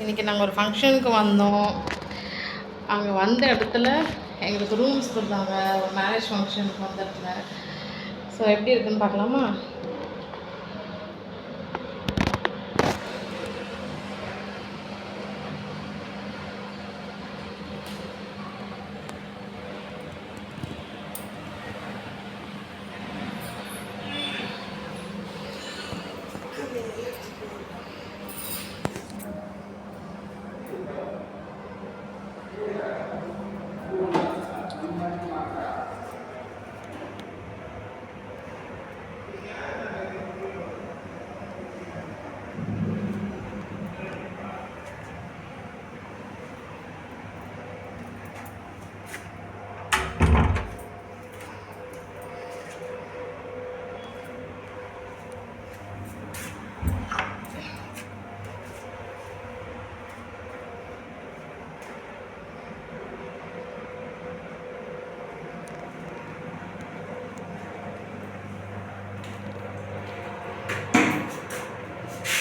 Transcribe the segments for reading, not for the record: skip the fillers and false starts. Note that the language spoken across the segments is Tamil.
இன்றைக்கி நாங்கள் ஒரு ஃபங்க்ஷனுக்கு வந்தோம். அங்கே வந்த இடத்துல எங்களுக்கு ரூம்ஸ் கொடுத்தாங்க, ஒரு மேரேஜ் ஃபங்க்ஷனுக்கு வந்த இடத்துல. ஸோ எப்படி இருக்குன்னு பார்க்கலாமா?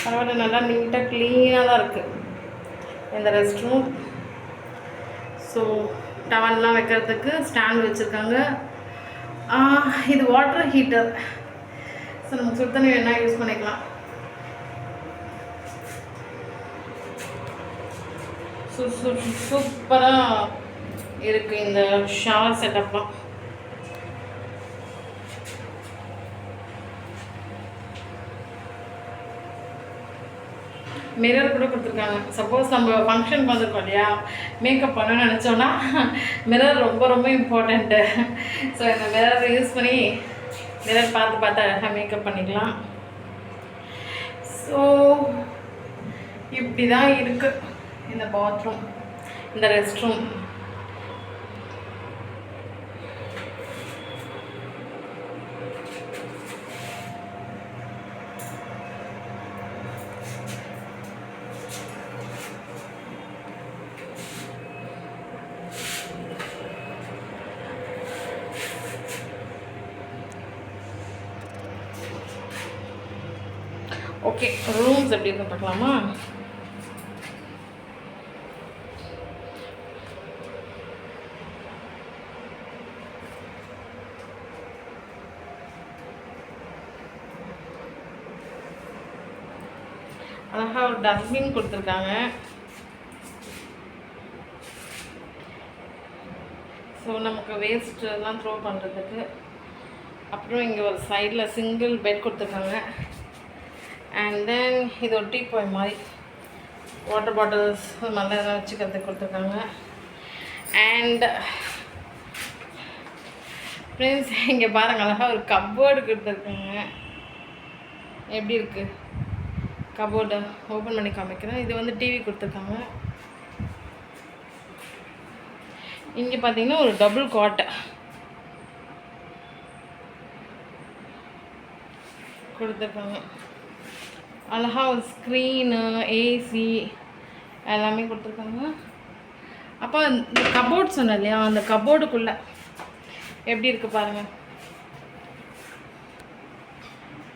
பரவாயில்ல, நல்லா நீட்டாக க்ளீனாக தான் இருக்குது இந்த ரெஸ்ட் ரூம். ஸோ டவல்லாம் வைக்கிறதுக்கு ஸ்டாண்ட் வச்சுருக்காங்க. இது வாட்டர் ஹீட்டர். ஸோ நம்ம சுடு தண்ணி வேணால் யூஸ் பண்ணிக்கலாம். சூப்பராக இருக்குது இந்த ஷவர் செட்டப்லாம். மிரர் கூட கொடுத்துருக்காங்க. சப்போஸ் நம்ம ஃபங்க்ஷனுக்கு வந்திருக்கோம் இல்லையா, மேக்கப் பண்ணணும்னு நினச்சோன்னா மிரர் ரொம்ப ரொம்ப இம்பார்ட்டண்ட்டு. ஸோ இந்த மிரர் யூஸ் பண்ணி மிரர் பார்த்து அழகாக மேக்கப் பண்ணிக்கலாம். ஸோ இப்படி தான் இருக்குது இந்த பாத்ரூம், இந்த ரெஸ்ட் ரூம். ஓகே, ரூம்ஸ் எப்படி இருக்கு பார்க்கலாமா? அழகாக ஒரு டஸ்ட்பின் கொடுத்துருக்காங்க. ஸோ நமக்கு வேஸ்ட்டெல்லாம் த்ரோ பண்ணுறதுக்கு. அப்புறம் இங்கே ஒரு சைடில் சிங்கிள் பெட் கொடுத்துருக்காங்க. அண்ட் தென் இது ஒரு டீபாய் மாதிரி வாட்டர் பாட்டில்ஸ் நல்லா எல்லாம் வச்சுக்கிறதுக்கு கொடுத்துருக்காங்க. அண்ட் ஃப்ரெண்ட்ஸ், இங்கே பாருங்கள், அழகாக ஒரு கப்போர்டு கொடுத்துருக்காங்க. எப்படி இருக்குது கபோர்டை ஓப்பன் பண்ணி காமிக்கிறேன். இது வந்து டிவி கொடுத்துருக்காங்க. இங்கே பார்த்தீங்கன்னா ஒரு டபுள் காட் கொடுத்துருக்காங்க. அழகாக ஒரு ஸ்க்ரீனு, ஏசி எல்லாமே கொடுத்துருக்காங்க. அப்போ இந்த கபோர்ட் சொன்னேன் இல்லையா, அந்த கபோர்டுக்குள்ளே எப்படி இருக்குது பாருங்கள்,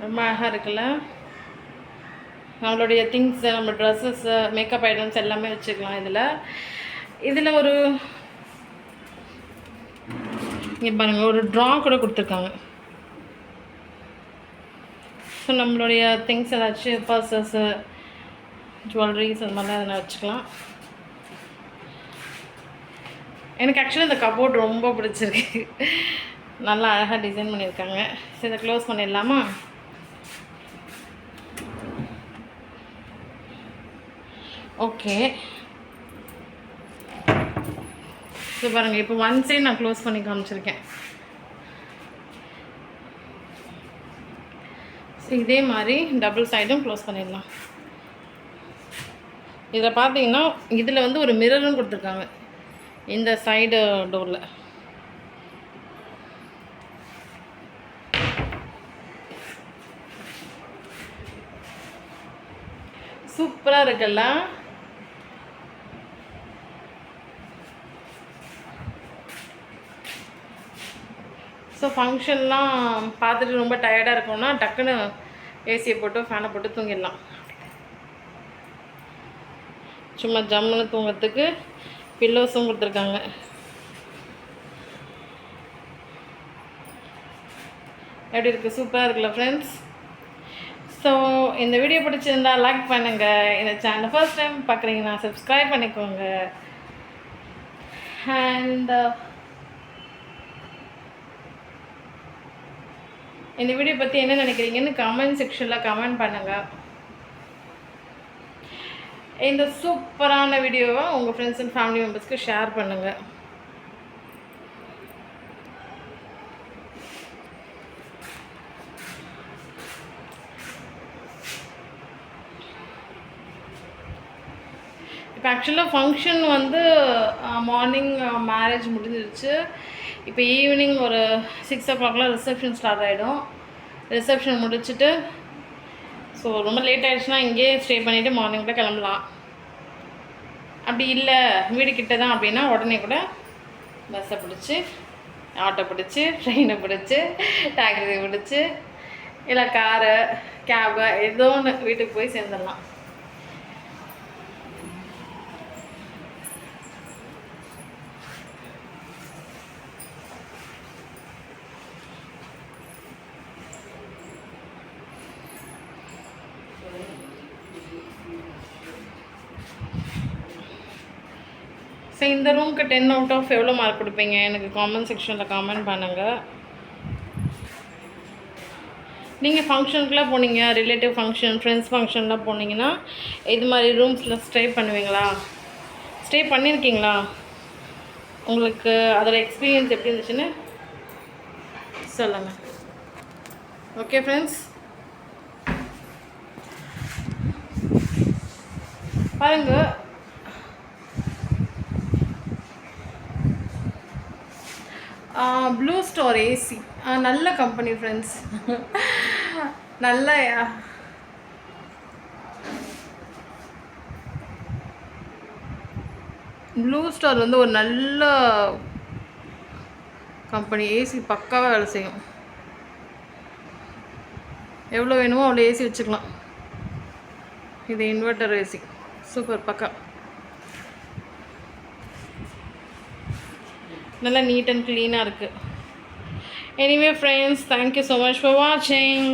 ரொம்ப அழகாக இருக்குல்ல. நம்மளுடைய திங்ஸு, நம்ம ட்ரெஸ்ஸஸ்ஸு, மேக்கப் ஐட்டம்ஸ் எல்லாமே வச்சுக்கலாம் இதில் ஒரு இங்கே பாருங்கள், ஒரு ட்ரா கூட கொடுத்துருக்காங்க. ஸோ நம்மளுடைய திங்ஸ் ஏதாச்சும் பர்சஸ்ஸு, ஜுவல்லரிஸ் அந்த மாதிரிலாம் எதனா வச்சுக்கலாம். எனக்கு ஆக்சுவலி இந்த கபோர்ட் ரொம்ப பிடிச்சிருக்கு. நல்லா அழகாக டிசைன் பண்ணியிருக்காங்க. ஸோ இதை க்ளோஸ் பண்ணிடலாமா? ஓகே. ஸோ பாருங்கள், இப்போ ஒன் சைடு நான் க்ளோஸ் பண்ணி காமிச்சிருக்கேன். ஸோ இதே மாதிரி டபுள் சைடும் க்ளோஸ் பண்ணிடலாம். இதில் பார்த்தீங்கன்னா இதில் வந்து ஒரு மிரரும் கொடுத்துருக்காங்க இந்த சைடு டோரில். சூப்பராக இருக்குல்ல. ஸோ ஃபங்க்ஷன்லாம் பார்த்துட்டு ரொம்ப டயர்டாக இருக்கும்னா டக்குன்னு ஏசியை போட்டு ஃபேனை போட்டு தூங்கிடலாம். சும்மா ஜம்முன்னு தூங்கிறதுக்கு பில்லோஸும் கொடுத்துருக்காங்க. எப்படி இருக்குது? சூப்பராக இருக்குல்ல ஃப்ரெண்ட்ஸ்? ஸோ இந்த வீடியோ பிடிச்சிருந்தா லைக் பண்ணுங்கள். இந்த சேனல் ஃபர்ஸ்ட் டைம் பார்க்குறீங்கன்னா சப்ஸ்கிரைப் பண்ணிக்கோங்க. அண்ட் இந்த வீடியோ பற்றி என்ன நினைக்கிறீங்கன்னு கமெண்ட் செக்ஷனில் கமெண்ட் பண்ணுங்கள். இந்த சூப்பரான வீடியோவை உங்கள் ஃப்ரெண்ட்ஸ் அண்ட் ஃபேமிலி மெம்பர்ஸ்க்கு ஷேர் பண்ணுங்கள். இப்போ ஆக்சுவலாக ஃபங்க்ஷன் வந்து மார்னிங் மேரேஜ் முடிஞ்சிருச்சு. இப்போ ஈவினிங் ஒரு 6 o'clock ரிசப்ஷன் ஸ்டார்ட் ஆகிடும். ரிசப்ஷன் முடிச்சுட்டு ஸோ ரொம்ப லேட் ஆகிடுச்சுன்னா இங்கேயே ஸ்டே பண்ணிவிட்டு மார்னிங் கூட கிளம்பலாம். அப்படி இல்லை வீடு கிட்ட தான் அப்படின்னா உடனே கூட பஸ்ஸை பிடிச்சி, ஆட்டோ பிடிச்சி, ட்ரெயினை பிடிச்சி, டாக்ஸி பிடிச்சி, இல்லை காரு, கேபு ஏதோ ஒன்று வீட்டுக்கு போய் சேர்ந்துடலாம். ஸோ இந்த ரூமுக்கு 10 out of எவ்வளோ மார்க் கொடுப்பீங்க? எனக்கு காமெண்ட் செக்ஷனில் காமெண்ட் பண்ணுங்கள். நீங்கள் ஃபங்க்ஷனுக்குலாம் போனீங்க, ரிலேட்டிவ் ஃபங்க்ஷன், ஃப்ரெண்ட்ஸ் ஃபங்க்ஷன்லாம் போனீங்கன்னா இது மாதிரி ரூம்ஸில் ஸ்டே பண்ணுவீங்களா? ஸ்டே பண்ணியிருக்கீங்களா? உங்களுக்கு அதோட எக்ஸ்பீரியன்ஸ் எப்படி இருந்துச்சுன்னு சொல்லுங்கள். ஓகே ஃப்ரெண்ட்ஸ், பாருங்கள் ப்ளூ ஸ்டார் ஏசி நல்ல கம்பெனி ஃப்ரெண்ட்ஸ். நல்ல ப்ளூ ஸ்டார் வந்து ஒரு நல்ல கம்பெனி. ஏசி பக்காவாக வேலை செய்யும். எவ்வளோ வேணுமோ அவ்வளோ ஏசி வச்சுக்கலாம். இது இன்வெர்ட்டர் ஏசி, சூப்பர் பக்கா. நல்லா நீட் அண்ட் க்ளீனாக இருக்குது. Anyway friends, thank you so much for வாட்சிங்.